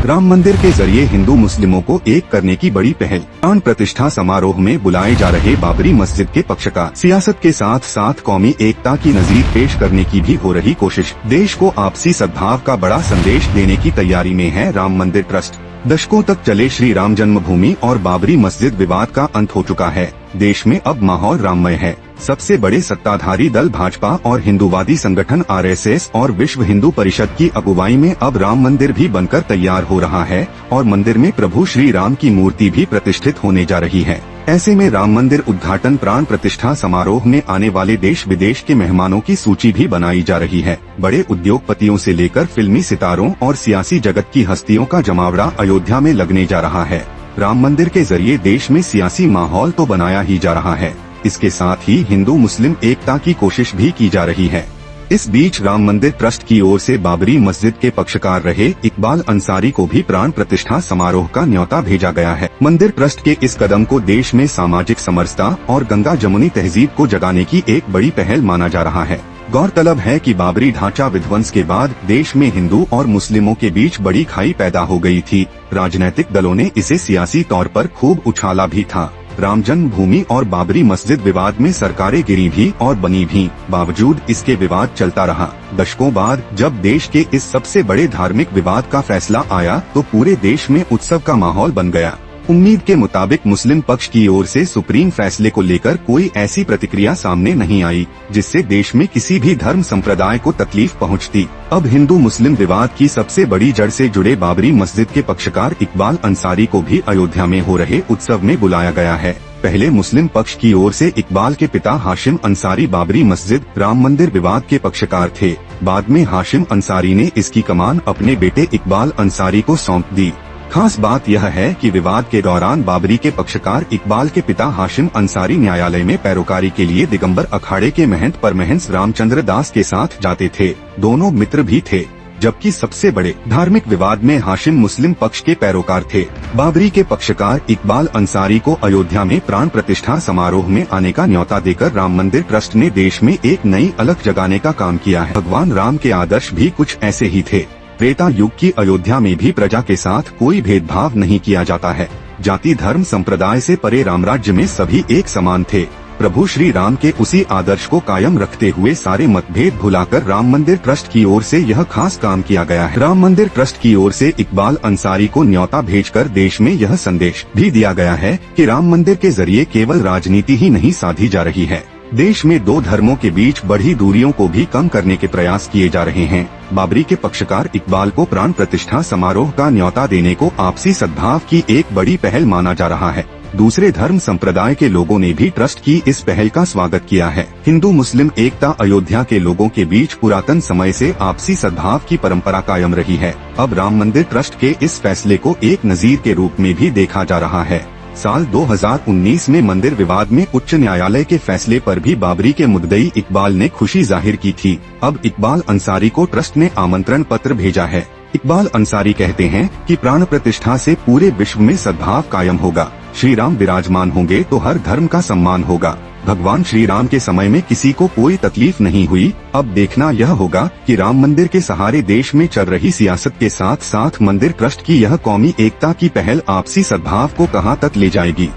राम मंदिर के जरिए हिंदू मुस्लिमों को एक करने की बड़ी पहल। प्राण प्रतिष्ठा समारोह में बुलाए जा रहे बाबरी मस्जिद के पक्षकार सियासत के साथ साथ कौमी एकता की नजीर पेश करने की भी हो रही कोशिश। देश को आपसी सद्भाव का बड़ा संदेश देने की तैयारी में है राम मंदिर ट्रस्ट। दशकों तक चले श्री राम जन्मभूमि और बाबरी मस्जिद विवाद का अंत हो चुका है। देश में अब माहौल राममय है। सबसे बड़े सत्ताधारी दल भाजपा और हिंदूवादी संगठन आरएसएस और विश्व हिंदू परिषद की अगुवाई में अब राम मंदिर भी बनकर तैयार हो रहा है और मंदिर में प्रभु श्री राम की मूर्ति भी प्रतिष्ठित होने जा रही है। ऐसे में राम मंदिर उद्घाटन प्राण प्रतिष्ठा समारोह में आने वाले देश विदेश के मेहमानों की सूची भी बनाई जा रही है। बड़े उद्योगपतियों से लेकर फिल्मी सितारों और सियासी जगत की हस्तियों का जमावड़ा अयोध्या में लगने जा रहा है। राम मंदिर के जरिए देश में सियासी माहौल तो बनाया ही जा रहा है, इसके साथ ही हिंदू मुस्लिम एकता की कोशिश भी की जा रही है। इस बीच राम मंदिर ट्रस्ट की ओर से बाबरी मस्जिद के पक्षकार रहे इकबाल अंसारी को भी प्राण प्रतिष्ठा समारोह का न्योता भेजा गया है। मंदिर ट्रस्ट के इस कदम को देश में सामाजिक समरसता और गंगा जमुनी तहजीब को जगाने की एक बड़ी पहल माना जा रहा है। गौरतलब है कि बाबरी ढांचा विध्वंस के बाद देश में हिंदू और मुस्लिमों के बीच बड़ी खाई पैदा हो गई थी। राजनीतिक दलों ने इसे सियासी तौर पर खूब उछाला भी था। राम जन्मभूमि और बाबरी मस्जिद विवाद में सरकारें गिरी भी और बनी भी, बावजूद इसके विवाद चलता रहा। दशकों बाद जब देश के इस सबसे बड़े धार्मिक विवाद का फैसला आया तो पूरे देश में उत्सव का माहौल बन गया। उम्मीद के मुताबिक मुस्लिम पक्ष की ओर से सुप्रीम फैसले को लेकर कोई ऐसी प्रतिक्रिया सामने नहीं आई जिससे देश में किसी भी धर्म संप्रदाय को तकलीफ पहुंचती। अब हिंदू मुस्लिम विवाद की सबसे बड़ी जड़ से जुड़े बाबरी मस्जिद के पक्षकार इकबाल अंसारी को भी अयोध्या में हो रहे उत्सव में बुलाया गया है। पहले मुस्लिम पक्ष की ओर से इकबाल के पिता हाशिम अंसारी बाबरी मस्जिद राम मंदिर विवाद के पक्षकार थे। बाद में हाशिम अंसारी ने इसकी कमान अपने बेटे इकबाल अंसारी को सौंप दी। खास बात यह है कि विवाद के दौरान बाबरी के पक्षकार इकबाल के पिता हाशिम अंसारी न्यायालय में पैरोकारी के लिए दिगंबर अखाड़े के महंत परमहंस रामचंद्र दास के साथ जाते थे। दोनों मित्र भी थे, जबकि सबसे बड़े धार्मिक विवाद में हाशिम मुस्लिम पक्ष के पैरोकार थे। बाबरी के पक्षकार इकबाल अंसारी को अयोध्या में प्राण प्रतिष्ठा समारोह में आने का न्योता देकर राम मंदिर ट्रस्ट ने देश में एक नई अलख जगाने का काम किया है। भगवान राम के आदर्श भी कुछ ऐसे ही थे। त्रेता युग की अयोध्या में भी प्रजा के साथ कोई भेदभाव नहीं किया जाता है। जाति धर्म संप्रदाय से परे राम राज्य में सभी एक समान थे। प्रभु श्री राम के उसी आदर्श को कायम रखते हुए सारे मतभेद भुलाकर राम मंदिर ट्रस्ट की ओर से यह खास काम किया गया है। राम मंदिर ट्रस्ट की ओर से इकबाल अंसारी को न्योता भेजकर देश में यह संदेश भी दिया गया है कि राम मंदिर के जरिए केवल राजनीति ही नहीं साधी जा रही है, देश में दो धर्मों के बीच बढ़ी दूरियों को भी कम करने के प्रयास किए जा रहे हैं। बाबरी के पक्षकार इकबाल को प्राण प्रतिष्ठा समारोह का न्योता देने को आपसी सद्भाव की एक बड़ी पहल माना जा रहा है। दूसरे धर्म संप्रदाय के लोगों ने भी ट्रस्ट की इस पहल का स्वागत किया है। हिंदू मुस्लिम एकता अयोध्या के लोगों के बीच पुरातन समय से आपसी सद्भाव की परंपरा कायम रही है। अब राम मंदिर ट्रस्ट के इस फैसले को एक नजीर के रूप में भी देखा जा रहा है। साल 2019 में मंदिर विवाद में उच्च न्यायालय के फैसले पर भी बाबरी के मुद्दई इकबाल ने खुशी जाहिर की थी। अब इकबाल अंसारी को ट्रस्ट ने आमंत्रण पत्र भेजा है। इकबाल अंसारी कहते हैं कि प्राण प्रतिष्ठा से पूरे विश्व में सद्भाव कायम होगा। श्री राम विराजमान होंगे तो हर धर्म का सम्मान होगा। भगवान श्री राम के समय में किसी को कोई तकलीफ नहीं हुई। अब देखना यह होगा कि राम मंदिर के सहारे देश में चल रही सियासत के साथ साथ मंदिर ट्रस्ट की यह कौमी एकता की पहल आपसी सद्भाव को कहां तक ले जाएगी।